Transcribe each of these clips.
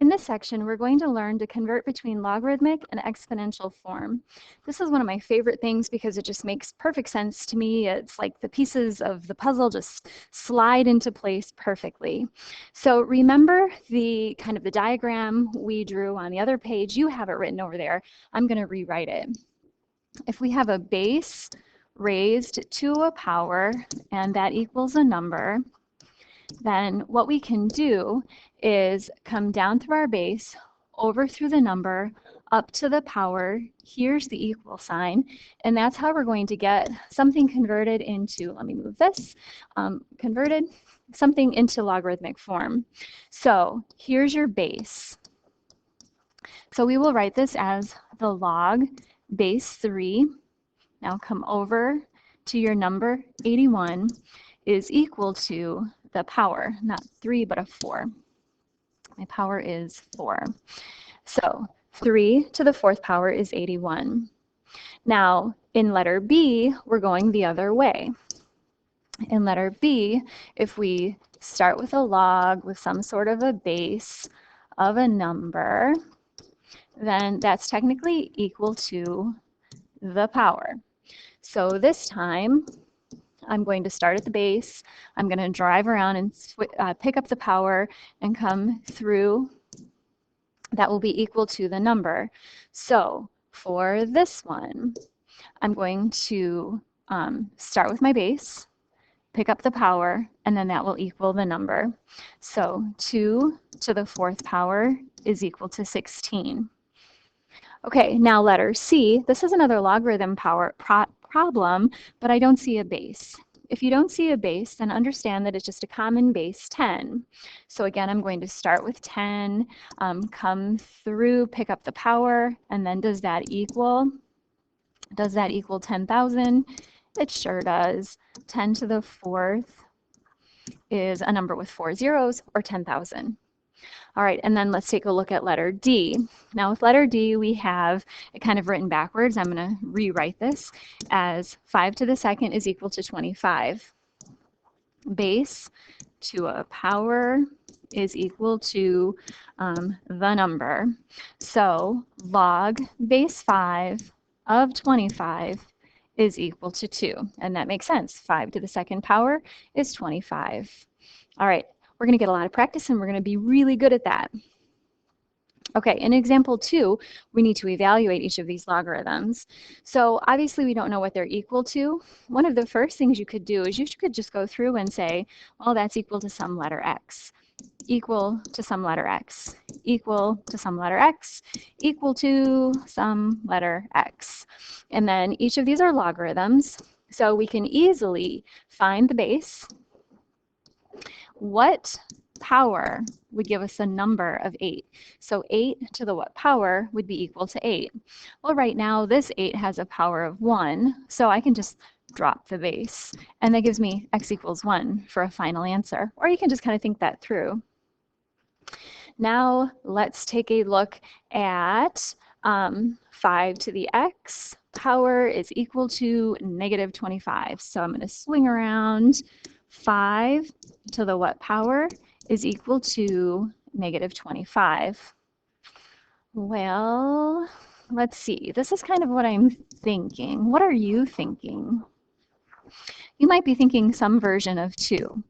In this section, we're going to learn to convert between logarithmic and exponential form. This is one of my favorite things because it just makes perfect sense to me. It's like the pieces of the puzzle just slide into place perfectly. So remember the kind of the diagram we drew on the other page. You have it written over there. I'm going to rewrite it. If we have a base raised to a power and that equals a number, then what we can do is come down through our base, over through the number, up to the power. Here's the equal sign, and that's how we're going to get something converted into, let me move this, converted something into logarithmic form. So here's your base. So we will write this as the log base 3. Now come over to your number 81 is equal to the power, not 3, but a 4. My power is 4. So 3 to the 4th power is 81. Now, in letter B, we're going the other way. In letter B, if we start with a log with some sort of a base of a number, then that's technically equal to the power. So this time, I'm going to start at the base. I'm going to drive around and pick up the power and come through. That will be equal to the number. So for this one, I'm going to start with my base, pick up the power, and then that will equal the number. So 2 to the 4th power is equal to 16. Okay, now letter C. This is another logarithm problem, but I don't see a base. If you don't see a base, then understand that it's just a common base 10. So again, I'm going to start with 10, come through, pick up the power, and then does that equal 10,000? It sure does. 10 to the 4th is a number with 4 zeros, or 10,000. All right, and then let's take a look at letter D. Now with letter D, we have it kind of written backwards. I'm going to rewrite this as 5 to the 2nd is equal to 25. Base to a power is equal to the number. So log base 5 of 25 is equal to 2. And that makes sense. 5 to the 2nd power is 25. All right. We're going to get a lot of practice and we're going to be really good at that. Okay, in example 2, we need to evaluate each of these logarithms. So obviously we don't know what they're equal to. One of the first things you could do is you could just go through and say, well, that's equal to some letter x, equal to some letter x, equal to some letter x, equal to some letter x. And then each of these are logarithms, so we can easily find the base. What power would give us a number of 8? So 8 to the what power would be equal to 8? Well, right now this 8 has a power of 1, so I can just drop the base. And that gives me x equals 1 for a final answer. Or you can just kind of think that through. Now let's take a look at 5 to the x power is equal to negative 25. So I'm going to swing around. 5 to the what power is equal to negative 25. Well, let's see. This is kind of what I'm thinking. What are you thinking? You might be thinking some version of 2.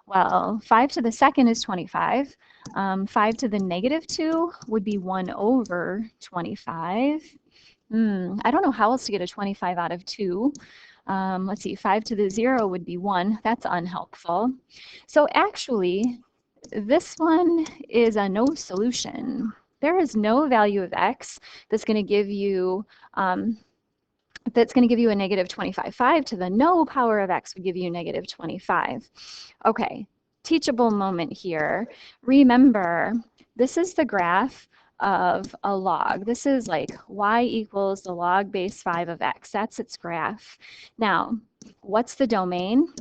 Well, 5 to the 2nd is 25. 5 to the negative 2 would be 1 over 25. I don't know how else to get a 25 out of 2. Let's see, 5 to the 0 would be 1. That's unhelpful. So actually, this one is a no solution. There is no value of x that's going to give you a negative 25. 5 to the no power of x would give you negative 25. Okay, teachable moment here. Remember, this is the graph of a log. This is like y equals the log base 5 of x. That's its graph. Now, what's the domain?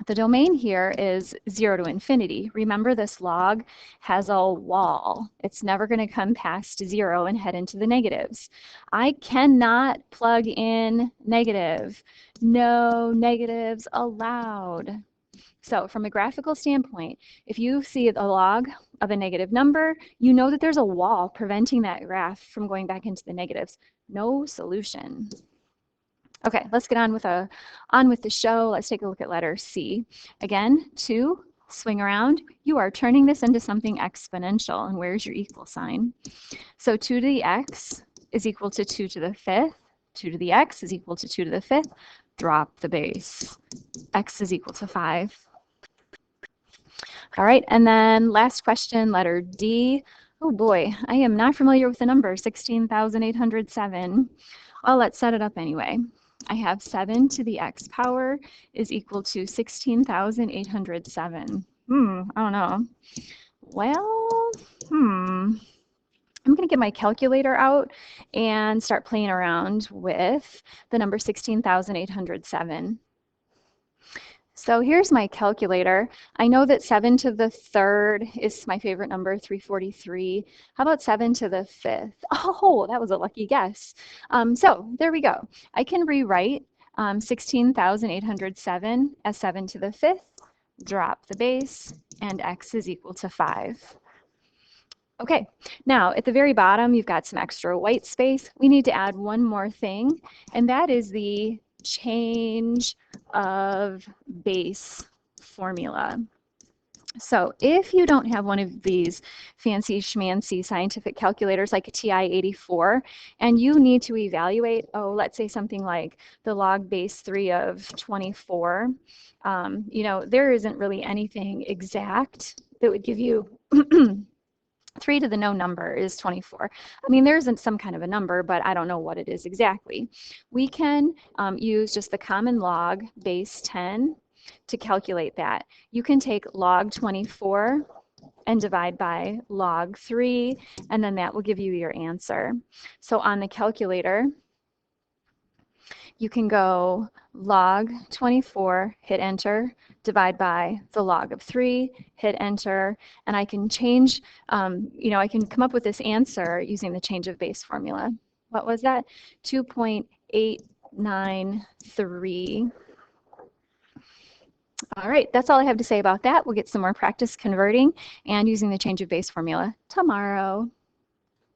The domain here is 0 to infinity. Remember, this log has a wall. It's never going to come past 0 and head into the negatives. I cannot plug in negative. No negatives allowed. So from a graphical standpoint, if you see the log of a negative number, you know that there's a wall preventing that graph from going back into the negatives. No solution. Okay, let's get on with the show. Let's take a look at letter C. Again, 2, swing around. You are turning this into something exponential. And where's your equal sign? So 2 to the x is equal to 2 to the 5th. 2 to the x is equal to 2 to the 5th. Drop the base. X is equal to 5. All right, and then last question, letter D. Oh boy, I am not familiar with the number 16,807. Well, let's set it up anyway. I have 7 to the x power is equal to 16,807. I don't know. Well, I'm going to get my calculator out and start playing around with the number 16,807. So here's my calculator. I know that 7 to the 3rd is my favorite number, 343. How about 7 to the 5th? Oh, that was a lucky guess. So there we go. I can rewrite 16,807 as 7 to the 5th, drop the base, and x is equal to 5. Okay, now at the very bottom, you've got some extra white space. We need to add one more thing, and that is the change of base formula. So if you don't have one of these fancy schmancy scientific calculators like a TI-84, and you need to evaluate, let's say something like the log base 3 of 24, there isn't really anything exact that would give you 3 to the no number is 24. I mean, there isn't some kind of a number, but I don't know what it is exactly. We can use just the common log base 10 to calculate that. You can take log 24 and divide by log 3, and then that will give you your answer. So on the calculator, you can go log 24, hit enter, divide by the log of 3, hit enter, and I can change, I can come up with this answer using the change of base formula. What was that? 2.893. All right, that's all I have to say about that. We'll get some more practice converting and using the change of base formula tomorrow.